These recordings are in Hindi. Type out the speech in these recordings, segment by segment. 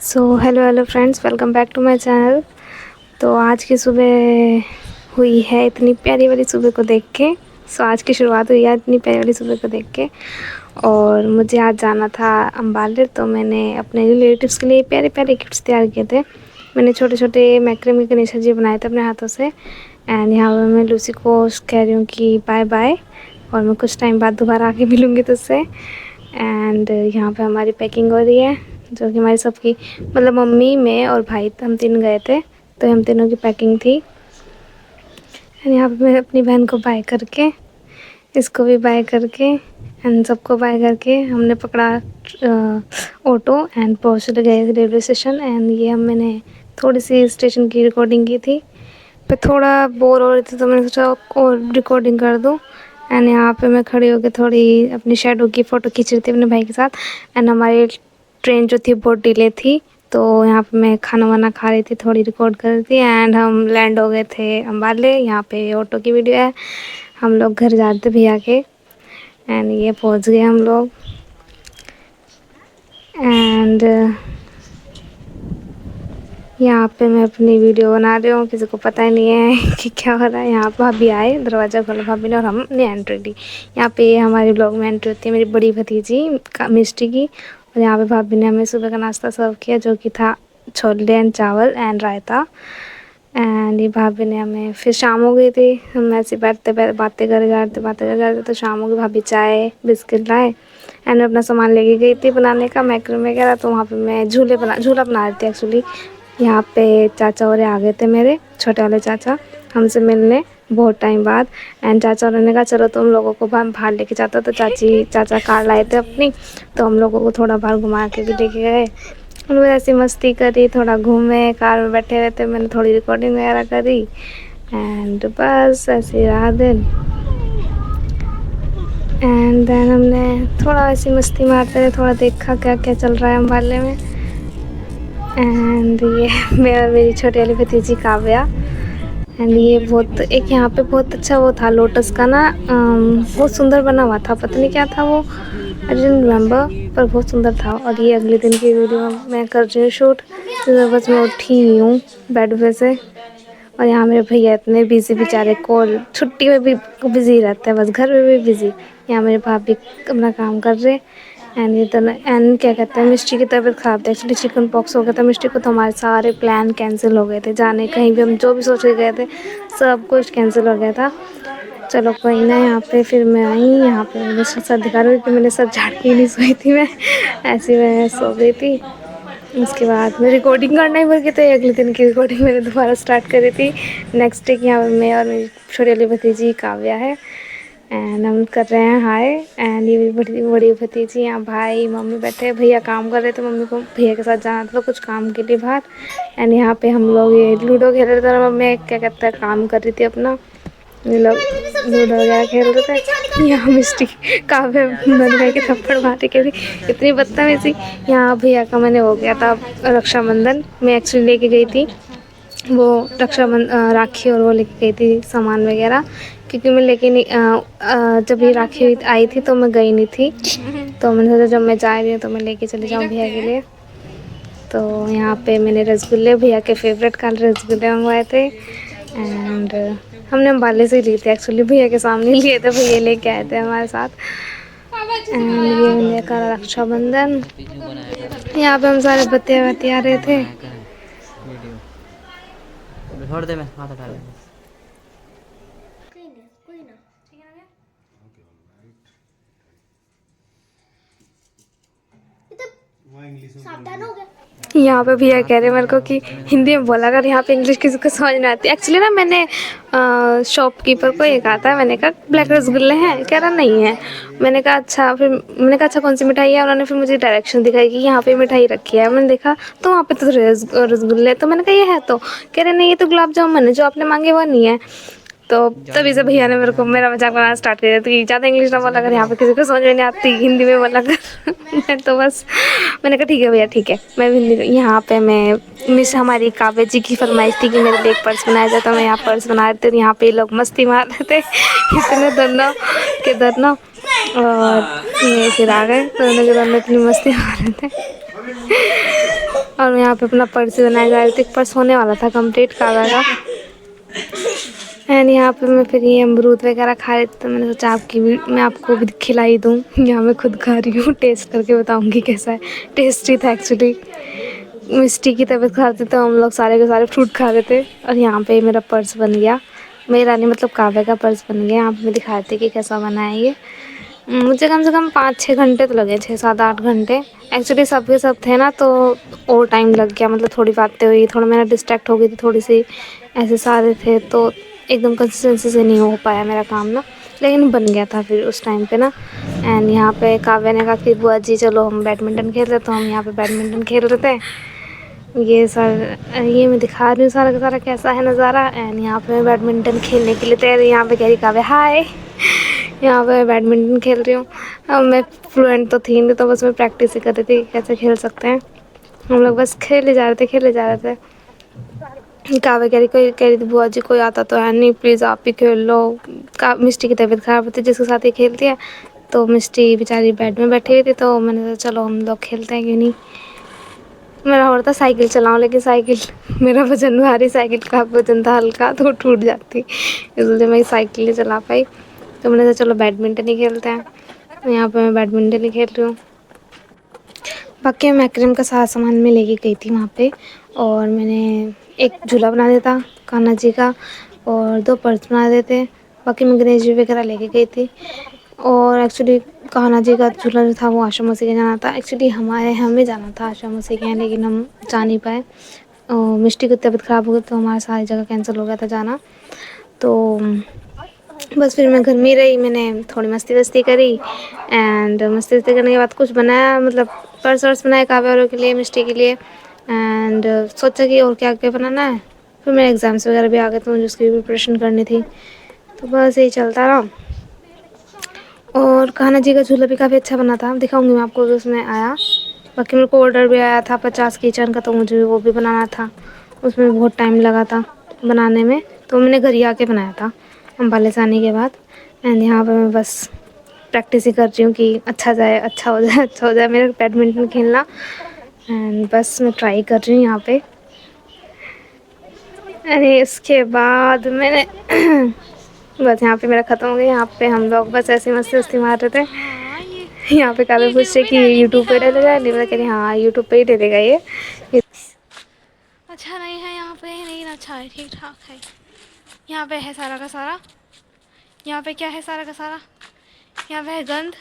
So hello hello friends, welcome back to my channel. तो आज की सुबह हुई है इतनी प्यारी वाली सुबह को देख के। आज की शुरुआत हुई है इतनी प्यारी वाली सुबह को देख के। और मुझे आज जाना था अम्बाले, तो मैंने अपने रिलेटिव्स के लिए प्यारे प्यारे गिफ्ट्स तैयार किए थे। मैंने छोटे छोटे मैक्रेमी गणेश जी बनाए थे अपने हाथों से। एंड यहाँ पर मैं लूसी को कह रही हूँ कि बाय बाय, और मैं कुछ टाइम बाद दोबारा आके मिलूँगी तुझसे। एंड यहाँ पे हमारी पैकिंग हो रही है, जो कि हमारी सबकी मतलब मम्मी, मैं और भाई, हम तीन गए थे, तो हम तीनों की पैकिंग थी। एंड यहाँ पे मैं अपनी बहन को बाय करके, इसको भी बाय करके एंड सबको बाय करके हमने पकड़ा ऑटो एंड पहुँच गए रेलवे स्टेशन। एंड ये मैंने थोड़ी सी स्टेशन की रिकॉर्डिंग की थी, पर थोड़ा बोर हो रही थी तो मैंने सोचा और रिकॉर्डिंग कर दूँ। एंड यहाँ पे मैं खड़ी होकर थोड़ी अपनी शैडो की फ़ोटो खींच रही थी अपने भाई के साथ। एंड हमारी ट्रेन जो थी बहुत डिले थी, तो यहाँ पे मैं खाना वाना खा रही थी, थोड़ी रिकॉर्ड कर रही थी। एंड हम लैंड हो गए थे अम्बाले। यहाँ पे ऑटो की वीडियो है, हम लोग घर जाते भैया के। एंड ये पहुँच गए हम लोग। एंड यहाँ पे मैं अपनी वीडियो बना रही हूँ, किसी को पता ही नहीं है कि क्या हो रहा है। यहाँ पे भाभी आए, दरवाज़ा खोला भाभी ने, और हमने एंट्री दी। यहाँ पे हमारे ब्लॉग में एंट्री होती है मेरी बड़ी भतीजी मिष्टी की। और यहाँ पे भाभी ने हमें सुबह का नाश्ता सर्व किया, जो कि था छोले एंड चावल एंड रायता। एंड ये भाभी ने हमें, फिर शाम हो गई थी, हम ऐसे बैठते बातें करे जा रहे थे, तो शाम हो गई, भाभी चाय बिस्किट लाए। एंड मैं अपना सामान लेके गई थी बनाने का, मैक्रोनी वगैरह। तो वहाँ पे मैं झूला बना रही थी एक्चुअली। यहाँ पे चाचा और आ गए थे, मेरे छोटे वाले चाचा, हमसे मिलने बहुत टाइम बाद। एंड चाचा और ने कहा चलो तुम लोगों को बाहर लेके जाता, तो चाचा कार लाए थे अपनी, तो हम लोगों को थोड़ा बाहर घुमा के भी लेके गए। हम लोग ऐसी मस्ती करी, थोड़ा घूमे, कार में बैठे हुए थे, मैंने थोड़ी रिकॉर्डिंग वगैरह करी। एंड बस ऐसे ही रहा दिन। एंड देन हमने थोड़ा ऐसी मस्ती मारते रहे, थोड़ा देखा क्या क्या चल रहा है अम्बाले में। एंड ये मेरी छोटी वाली भतीजी काव्या। एंड ये बहुत एक यहाँ पे बहुत अच्छा वो था लोटस का ना, बहुत सुंदर बना हुआ था, पता नहीं क्या था वो, आई डोंट रिमेम्बर, पर बहुत सुंदर था। और ये अगले दिन की वीडियो मैं कर रही हूँ शूट। तो बस मैं उठी ही हूँ बेड पे से। और यहाँ मेरे भैया इतने बिजी बेचारे, कॉल छुट्टी में भी बिजी रहते हैं, बस घर में भी बिजी। यहाँ मेरे भाभी अपना काम कर रहे। एंड ये दोनों, एंड क्या कहते हैं, मिष्टी की तबीयत ख़राब थी एक्चुअली, चिकन पॉक्स हो गया था मिष्टी को, तो हमारे सारे प्लान कैंसिल हो गए थे जाने कहीं भी। हम जो भी सोच के गए थे सब कुछ कैंसिल हो गया था। चलो कोई ना। यहाँ पे फिर मैं आई, यहाँ पे मुझे सर दिखा रही थी, मैंने सर झाड़ के ही नहीं सोई थी मैं, ऐसी मैं सो गई थी। उसके बाद मैं रिकॉर्डिंग करना ही भूल गई थी। अगले दिन की रिकॉर्डिंग मैंने दोबारा स्टार्ट करी थी नेक्स्ट डे की। यहाँ पे मैं और मेरी छोटी वाली भतीजी काव्या है, एंड हम कर रहे हैं हाय। एंड ये मेरी बड़ी बड़ी भतीजी, यहाँ भाई मम्मी बैठे हैं, भैया काम कर रहे थे, मम्मी को भैया के साथ जाना था कुछ काम के लिए बाहर। एंड यहाँ पे हम लोग ये लूडो खेल रहे थे, और मैं क्या कहता है काम कर रही थी अपना, ये लोग लूडो वगैरह खेल रहे थे। यहाँ मिस्टी काव्या बन भाई के थप्पड़ मारे के भी इतनी बदतमीजी। यहाँ भैया का मैंने हो गया था रक्षाबंधन, मैं एक्चुअली लेके गई थी वो राखी, और वो लेके गई थी सामान वगैरह, क्योंकि मैं लेके नहीं जब ये राखी आई थी तो मैं गई नहीं थी, तो मैंने सोचा जब मैं जा रही हूँ तो मैं लेके चली जाऊँ भैया के लिए। तो यहाँ पे मैंने रसगुल्ले, भैया के फेवरेट काले रसगुल्ले मंगवाए थे। एंड हमने अम्बाले से लिए थे एक्चुअली, भैया के सामने लिए थे, भैया लेके आए थे हमारे साथ। एंड ये मैंने करा रक्षाबंधन। यहाँ पे हम सारे बतिया रहे थे। छोड़ दे, मैं हाथ हटा ले। सावधान हो गया। यहाँ पे भैया कह रहे मेरे को कि हिंदी में बोला कर, यहाँ पे इंग्लिश किसी को समझ नहीं आती। एक्चुअली ना मैंने शॉपकीपर को ये कहा था, मैंने कहा ब्लैक रसगुल्ले हैं, कह रहा नहीं है। मैंने कहा अच्छा, फिर मैंने कहा अच्छा कौन सी मिठाई है, उन्होंने फिर मुझे डायरेक्शन दिखाई कि यहाँ पे मिठाई रखी है। मैंने देखा तो वहाँ पे तो रसगुल्ले, तो मैंने कहा ये है, तो कह रहे नहीं ये तो गुलाब जामुन है, जो आपने मांगे वो नहीं है। तो तभी से भैया ने मेरे को मेरा मजाक बनाना स्टार्ट कर दिया, तो ज़्यादा इंग्लिश ना बोला कर, यहाँ पे किसी को समझ में नहीं आती, हिंदी में बोला कर। मैं तो बस मैंने कहा ठीक है भैया ठीक है, मैं हिंदी में। यहाँ पे मैं मिस हमारी काव्या जी की फरमाइश थी कि मेरे लिए एक पर्स बनाया जाए, तो मैं यहाँ पर्स बना रही थी। यहाँ पे लोग मस्ती मार रहे थे इतने दोनों के दोनों, और ये फिर आ गए दोनों के दोनों इतनी मस्ती मार रहे थे। और मैं यहाँ पे अपना पर्स बनाया जा रही थी, पर्स होने वाला था कंप्लीट कावा का। एंड यहाँ पे मैं फिर ये अमरूद वगैरह खा रही थी, तो मैंने सोचा आपकी भी मैं आपको भी खिलाई दूँ। यहाँ मैं खुद खा रही हूँ, टेस्ट करके बताऊँगी कैसा है। टेस्टी था एक्चुअली। मिस्टी की तबीयत खराब थी तो हम लोग सारे के सारे फ्रूट खा रहे थे। और यहाँ पे मेरा पर्स बन गया, मेरा नहीं मतलब काव्या का पर्स बन गया। यहाँ पे मैं दिखा रही थी कि कैसा बना है ये। मुझे कम से कम 5-6 घंटे तो लगे, 6-7-8 घंटे। एक्चुअली सब के सब थे ना, तो और टाइम लग गया। मतलब थोड़ी बातें हुई, थोड़ा मेरा डिस्ट्रैक्ट हो गई थी थोड़ी सी, ऐसे सारे थे तो एकदम कंसिस्टेंसी से नहीं हो पाया मेरा काम ना, लेकिन बन गया था फिर उस टाइम पे ना। एंड यहाँ पे काव्या ने कहा कि बुआ जी चलो हम बैडमिंटन खेल रहे, तो हम यहाँ पे बैडमिंटन खेल रहे थे। ये मैं दिखा रही हूँ सारा का सारा कैसा है नज़ारा। एंड यहाँ पे मैं बैडमिंटन खेलने के लिए तैयार, यहाँ पे कह रही काव्या हाय। यहाँ पे बैडमिंटन खेल रही हूँ। अब मैं फ्लुएंट तो थी नहीं, तो बस मैं प्रैक्टिस ही कर रही थी कैसे खेल सकते हैं। हम लोग बस खेले जा रहे थे। काव्या कह रही थी बुआ जी कोई आता तो है नहीं, प्लीज़ आप ही खेल लो। मिस्टी की तबीयत ख़राब होती जिसके साथ ये खेलती है, तो मिस्टी बेचारी बेड में बैठी हुई थी, तो मैंने सोचा चलो हम लोग खेलते हैं, क्यों नहीं। मेरा हो रहा था साइकिल चलाऊं, लेकिन साइकिल मेरा वजन भारी, साइकिल का वजन था हल्का, तो टूट जाती, इसलिए मैं साइकिल नहीं चला पाई। तो मैंने सोचा चलो बैडमिंटन ही खेलते हैं। यहाँ पे मैं बैडमिंटन ही खेल रही हूँ। बाकी मैं एक्वेरियम का सारा सामान मैं लेके गई थी वहाँ पे, और मैंने एक झूला बना दिया था कान्हा जी का, और 2 पर्स बना दिए थे। बाकी मैं गणेश जी वगैरह लेके गई थी। और एक्चुअली कान्हा जी का झूला जो था वो आशा मौसी के जाना था। एक्चुअली हमें जाना था आशा मौसी के यहाँ, लेकिन हम जा नहीं पाए। मिष्टी की तबीयत ख़राब हो गई, तो हमारा सारी जगह कैंसिल हो गया था जाना। तो बस फिर मैं घर में ही रही, मैंने थोड़ी मस्ती वस्ती करी। एंड मस्ती वस्ती करने के बाद कुछ बनाया, मतलब पर्स वर्स बनाए काव्या वालों के लिए, मिष्टी के लिए। एंड सोचा कि और क्या क्या बनाना है। फिर मेरे एग्ज़ाम्स वगैरह भी आ गए, तो मुझे उसकी प्रिपरेशन करनी थी, तो बस यही चलता रहा। और कान्हा जी का झूला भी काफ़ी अच्छा बना था, दिखाऊंगी मैं आपको भी उसमें आया। बाकी मेरे को ऑर्डर भी आया था 50 किचन का, तो मुझे वो भी बनाना था। उसमें बहुत टाइम लगा था बनाने में, तो मैंने घर ही आके बनाया था अम्बाले से आने के बाद। एंड यहाँ पर मैं बस प्रैक्टिस ही कर रही हूँ कि अच्छा जाए, अच्छा हो जाए, अच्छा हो जाए मेरा बैडमिंटन खेलना। एंड बस मैं ट्राई कर रही हूँ यहाँ पे। अरे इसके बाद मैंने बस यहाँ पे मेरा ख़त्म हो गया। यहाँ पे हम लोग बस ऐसे मस्ती वस्ती मार रहे थे। यहाँ पे काफ़ी पूछ रहे कि यूट्यूब पे डालेगा, नहीं मैं कह रही हाँ यूट्यूब पे ही डालेगा ये। अच्छा नहीं है यहाँ पे, नहीं अच्छा है, ठीक ठाक है। यहाँ पे है सारा का सारा, यहाँ पे क्या है सारा का सारा, यहाँ पे है गंद,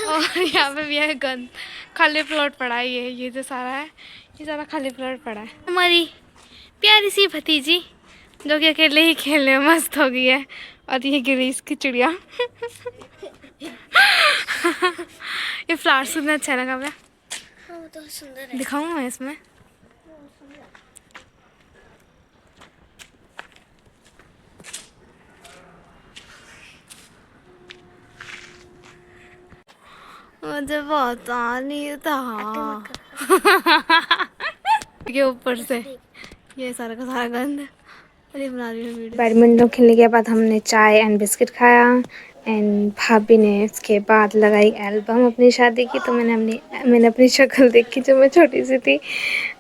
और यहाँ पे भी है गंद। खाली प्लॉट पड़ा है, ये जो सारा है ये सारा खाली प्लॉट पड़ा है। हमारी प्यारी सी भतीजी जो कि अकेले ही खेलने में मस्त हो गई है, और ये गिरी इसकी चिड़िया। ये फ्लावर्स कितना अच्छा लगा मैं, तो सुंदर है। दिखाऊँ मैं इसमें, मुझे पता नहीं था। के ऊपर से ये सारा का सारा गंद। अरे बना रही हूँ वीडियो। बैडमिंटन खेलने के बाद हमने चाय एंड बिस्किट खाया। एंड भाभी ने इसके बाद लगाई एल्बम अपनी शादी की, तो मैंने अपनी शक्ल देखी जो मैं छोटी सी थी।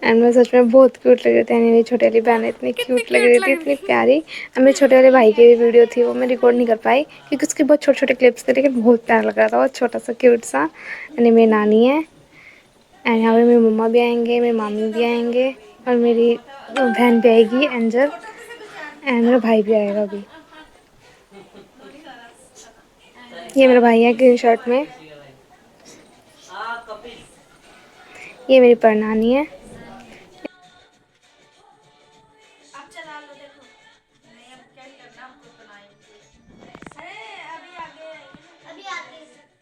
एंड मैं सच में बहुत क्यूट लग रही थी। मेरी छोटी वाली बहन इतनी क्यूट लग रही थी, इतनी प्यारी। और मेरे छोटे वाले भाई की भी वीडियो थी, वो मैं रिकॉर्ड नहीं कर पाई क्योंकि उसके बहुत छोटे छोटे क्लिप्स थे, लेकिन बहुत प्यारा लग रहा था, बहुत छोटा सा क्यूट सा। एंड मेरी नानी है, एंड यहाँ पर मेरी मम्मा भी आएंगे, मेरे मामी भी आएंगे, और मेरी बहन भी आएगी एंजल, एंड मेरा भाई भी आएगा अभी। ये मेरा भाई है ग्रीन शर्ट में, ये मेरी परनानी है।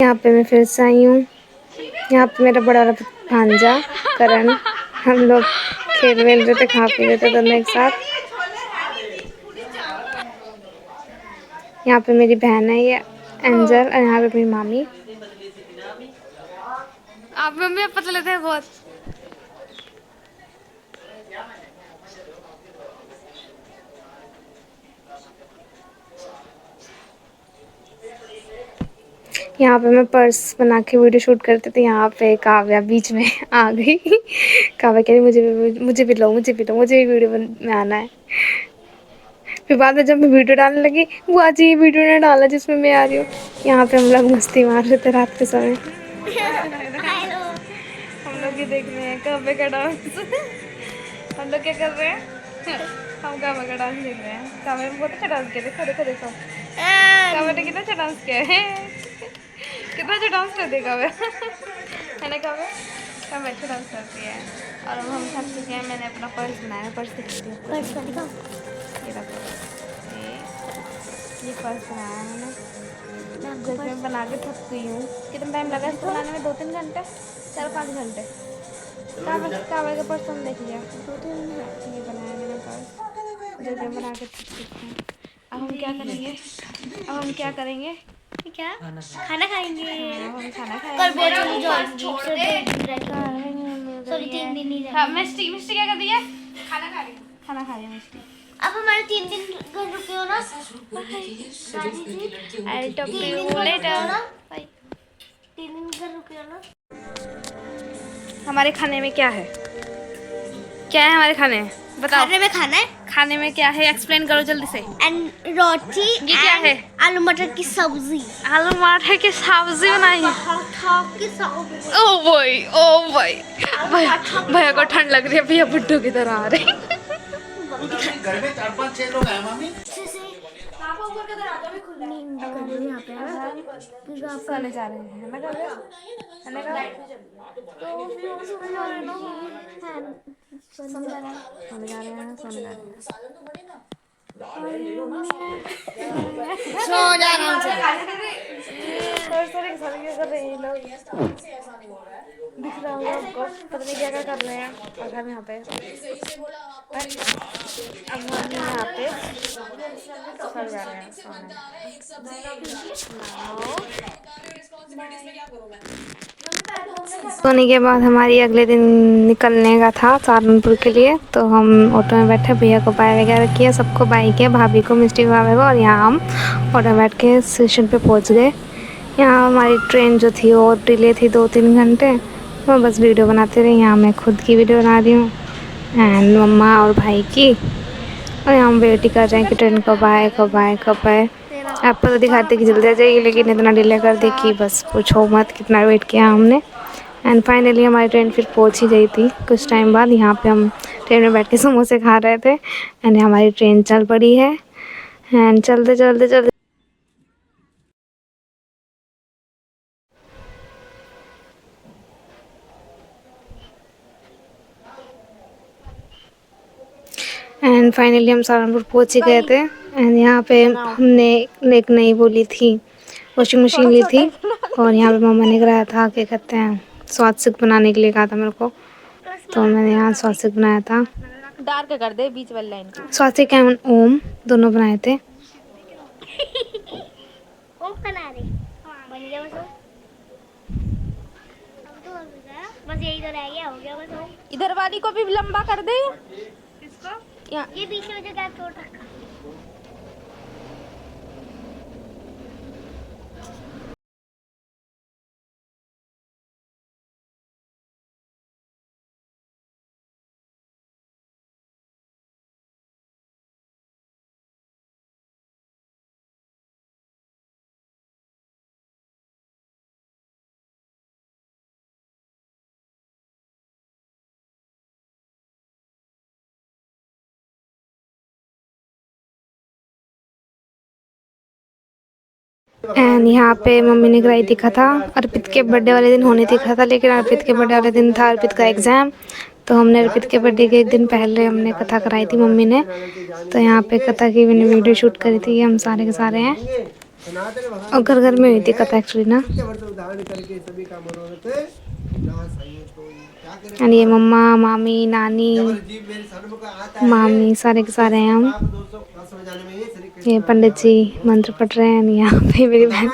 यहाँ पे मैं फिर से आई हूँ। यहाँ पे मेरा बड़ा वाला भांजा करण, हम लोग खेल वेल रहे थे, खा पी रहे थे दोनों एक साथ। यहाँ पे मेरी बहन है ये एंजल, और यहाँ पे मेरी मामी। आप मम्मी पता लगता है बहुत। यहाँ पे मैं पर्स बना के वीडियो शूट करती थी, यहाँ पे काव्या बीच में आ गई। काव्या कह रही मुझे भी लो, मुझे भी लो, मुझे भी वीडियो में आना है। फिर बाद में जब मैं वीडियो डालने लगी, वो आज ये वीडियो ने डाला जिसमें मैं आ रही हूँ। यहाँ पे हम लोग मस्ती मार रहे थे रात के समय। हम लोग ये देख रहे हैं काव्या का डांस। हम लोग क्या कर रहे हैं? हम काव्या का डांस देख रहे हैं। काव्या ने बहुत अच्छा डांस किया, देखो देखो देखो। काव्या ने कितना अच्छा डांस किया है। कितना अच्छा डांस कर देगा काव्या। है ना काव्या? काव्या अच्छा डांस करती है। और अब हम थक चुके हैं। मैंने अपना पर्स बनाया, पर्स दिखाती हूँ। पर्स दिखाओ। ये देखो, ये पर्स बनाया मैंने। जैसे मैं बना के थक गई हूँ। कितना टाइम लगा इसको बनाने में? 2-3 घंटे, 4-5 घंटे। काव्या का पर्स तुम देख लिया। 2-3 घंटे ये बनाया मैंने पर्स, जैसे बना के थक चुके हैं। अब हम क्या करेंगे? क्या खाना खाएंगे? हम खाना कल बहुत जल्दी जाएंगे, सॉरी 3 खाएंगे। दिन नहीं हाँ, जाएंगे। मिस्टी क्या कर रही है? खाना खा रही है मिस्टी। अब हमारे 3 दिन घर रुके हो ना दादी जी? I'll talk to 3 you दिन घर रुके later. हो ना? Bye. 3 दिन घर रुके हो ना? हमारे खाने में क्या है? क्या है हमारे खाने में? बताओ। खाने में खाना है खाने में क्या है? एक्सप्लेन करो जल्दी से। एंड रोटी। ये क्या है? आलू मटर की सब्जी। आलू मटर की सब्जी बनाई है। पराठा की सब्जी। ओ भाई, ओ भाई। भैया को ठंड लग रही है, भैया बुड्ढों की तरह आ रहे हैं। घर में 4-5-6 लोग हैं मामी। सोने जा रहे हैं ना काव्या? है ना काव्या? सोने जा रहे हैं। सो जा रहा हूँ। सॉरी क्या कर रहे हैं ये लोग? दिख रहा होगा आपको, पता नहीं क्या कर रहे हैं। और हम यहाँ पे सो जा रहे हैं सोने के बाद हमारी अगले दिन निकलने का था सहारनपुर के लिए। तो हम ऑटो में बैठे, भैया को बाय वगैरह किया, सबको बाय किया, भाभी को, मिस्टी भाभी को। और यहाँ हम ऑटो में बैठ के स्टेशन पे पहुँच गए। यहाँ हमारी ट्रेन जो थी वो डिले थी 2-3 घंटे। मैं बस वीडियो बनाती रही। यहाँ मैं खुद की वीडियो बना रही हूँ एंड मम्मा और भाई की। और यहाँ हम वेट ही कर रहे हैं कि ट्रेन कब आए कब आए कब आए। आपको तो दिखाते कि जल्दी आ जाएगी, लेकिन इतना डिले कर दी कि बस पूछो मत कितना वेट किया हमने। एंड फाइनली हमारी ट्रेन फिर पहुँच ही गई थी कुछ टाइम बाद। यहाँ पे हम ट्रेन में बैठ के समोसे खा रहे थे एंड हमारी ट्रेन चल पड़ी है। एंड चलते चलते चलते एंड फाइनली हम सहारनपुर पहुँच ही गए थे। एंड यहाँ पे हमने एक नई वो ली थी, वॉशिंग मशीन ली थी। और यहाँ पे मम्मा ने कराया था, क्या कहते हैं, स्वाद बनाने के लिए कहा था मेरे को। तो मैंने यहाँ स्वाद बनाया था। डार्क कर दे बीच वाली लाइन को। स्वाद एंड ओम दोनों बनाए थे। ओम बना रही बन गया बस। अब तो बस यही तो रह गया, हो गया बस। ओम इधर वाली को भी लंबा कर दे। किसको? यहाँ ये बीच में जो गैप छोड़ रखा। एंड यहाँ पे मम्मी ने कराई दिखा था, अर्पित के बर्थडे वाले दिन होने दिखा था, लेकिन अर्पित के बर्थडे वाले दिन था अर्पित का एग्ज़ाम। तो हमने अर्पित के बर्थडे के एक दिन पहले हमने कथा कराई थी मम्मी ने। तो यहाँ पे कथा की मैंने वीडियो शूट करी थी। हम सारे के सारे हैं और घर घर में हुई थी कथा एक्चुअली ना। एंड ये मम्मा, मामी, नानी, मामी सारे के सारे हैं हम। ये पंडित जी मंत्र पढ़ रहे हैं। यहाँ पे मेरी बहन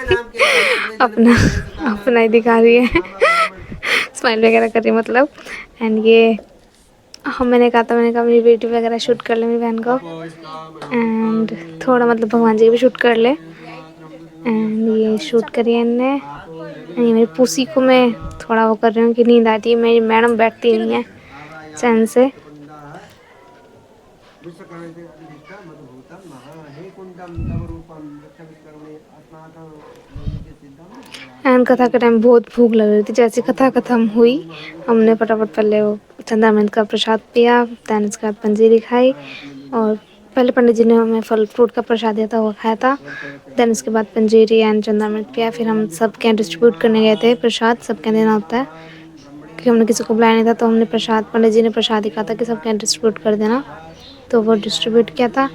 अपना ही दिखा रही है। स्माइल वगैरह कर रही है मतलब। एंड ये मैंने कहा मेरी वीडियो वगैरह शूट कर ले मेरी बहन को। एंड थोड़ा मतलब भगवान जी की भी शूट कर ले। एंड ये शूट करी है इनने। ये मेरी पूसी को मैं थोड़ा वो कर रही हूँ कि नींद आती है, मेरी मैडम बैठती नहीं है चैन से। एंड कथा के टाइम बहुत भूख लग रही थी। जैसे कथा खत्म हुई हमने फटाफट पहले वो चंद्रामृत का प्रसाद पिया, दैन उसके बाद पंजीरी खाई और पहले पंडित जी ने हमें फल फ्रूट का प्रसाद दिया था, वो खाया था। देन उसके बाद पंजीरी एंड चंद्रामृत पिया। फिर हम सबके यहाँ डिस्ट्रीब्यूट करने गए थे प्रसाद, सबके यहाँ देना होता है क्योंकि हमने किसी को बुलाया नहीं था, तो हमने प्रसाद, पंडित जी ने प्रसाद ही कहा था कि सबके यहाँ डिस्ट्रीब्यूट कर देना, तो वो डिस्ट्रीब्यूट किया था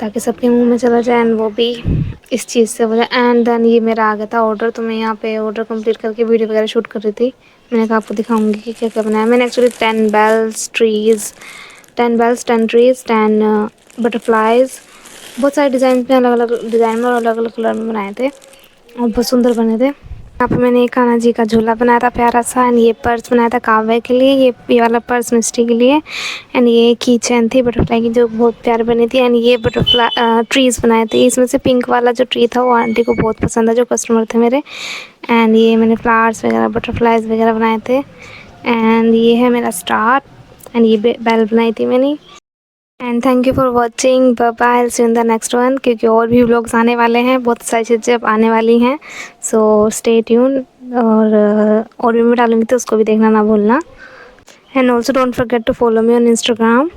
ताकि सबके मुंह में चला जाए एंड वो भी इस चीज़ से बोला। एंड देन ये मेरा आ गया था ऑर्डर, तो मैं यहाँ पे ऑर्डर कंप्लीट करके वीडियो वगैरह शूट कर रही थी। मैंने कहा आपको दिखाऊंगी कि क्या क्या बनाया मैंने। एक्चुअली 10 बेल्स, 10 ट्रीज, 10 बटरफ्लाइज, बहुत सारे डिज़ाइन में, अलग अलग डिज़ाइन में और अलग अलग कलर में बनाए थे और बहुत सुंदर बने थे। यहाँ पे मैंने एक कान्हा जी का झूला बनाया था प्यारा सा, एंड ये पर्स बनाया था काव्य के लिए, ये वाला पर्स मिस्टी के लिए, एंड ये की चैन थी बटरफ्लाई की जो बहुत प्यारी बनी थी। एंड ये बटरफ्लाई ट्रीज़ बनाए थे, इसमें से पिंक वाला जो ट्री था वो आंटी को बहुत पसंद है, जो कस्टमर थे मेरे। एंड ये मैंने फ्लावर्स वगैरह, बटरफ्लाइज वगैरह बनाए थे। एंड ये है मेरा स्टार, एंड ये बेल बनाई थी मैंने। And thank you for watching, bye bye, see in the next one, क्योंकि और भी व्लॉग्स आने वाले हैं, बहुत सारी चीज़ें अब आने वाली हैं, सो स्टे ट्यून। और भी मैं डालूंगी तो उसको भी देखना ना भूलना। And also don't forget to follow me on Instagram.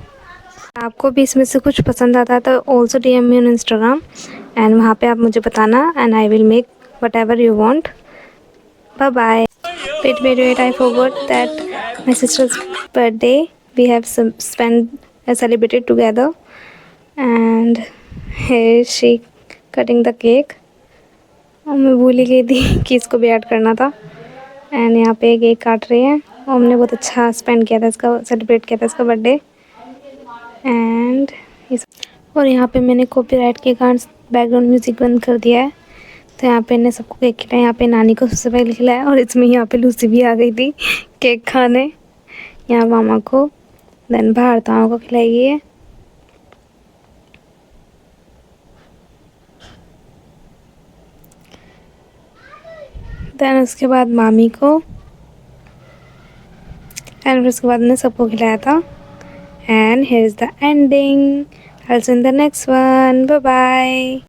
आपको भी इसमें से कुछ पसंद आता है तो also DM me on Instagram, and वहाँ पे आप मुझे बताना, and I will make whatever you want. Bye bye. Wait, I forgot that my sister's birthday we have celebrated together, and here she cutting the cake. और मैं भूल ही गई थी कि इसको भी ऐड करना था। एंड यहाँ पे केक काट रही है और हमने बहुत अच्छा स्पेंड किया था, इसका सेलिब्रेट किया था इसका बर्थडे। एंड और यहाँ पे मैंने कॉपीराइट के कारण बैकग्राउंड म्यूज़िक बंद कर दिया है। तो यहाँ पे इन्हें सबको केक खिलाया, यहाँ पे नानी को सबसे पहले खिलाया, और इसमें यहाँ पे लूसी भी आ गई थी केक खाने, यहाँ मामा को, देन भारताओं को खिलाएगी ये। देन उसके बाद मामी को, एंड उसके बाद ने सबको खिलाया था। And here is the ending. I'll see you in the next one. Bye bye.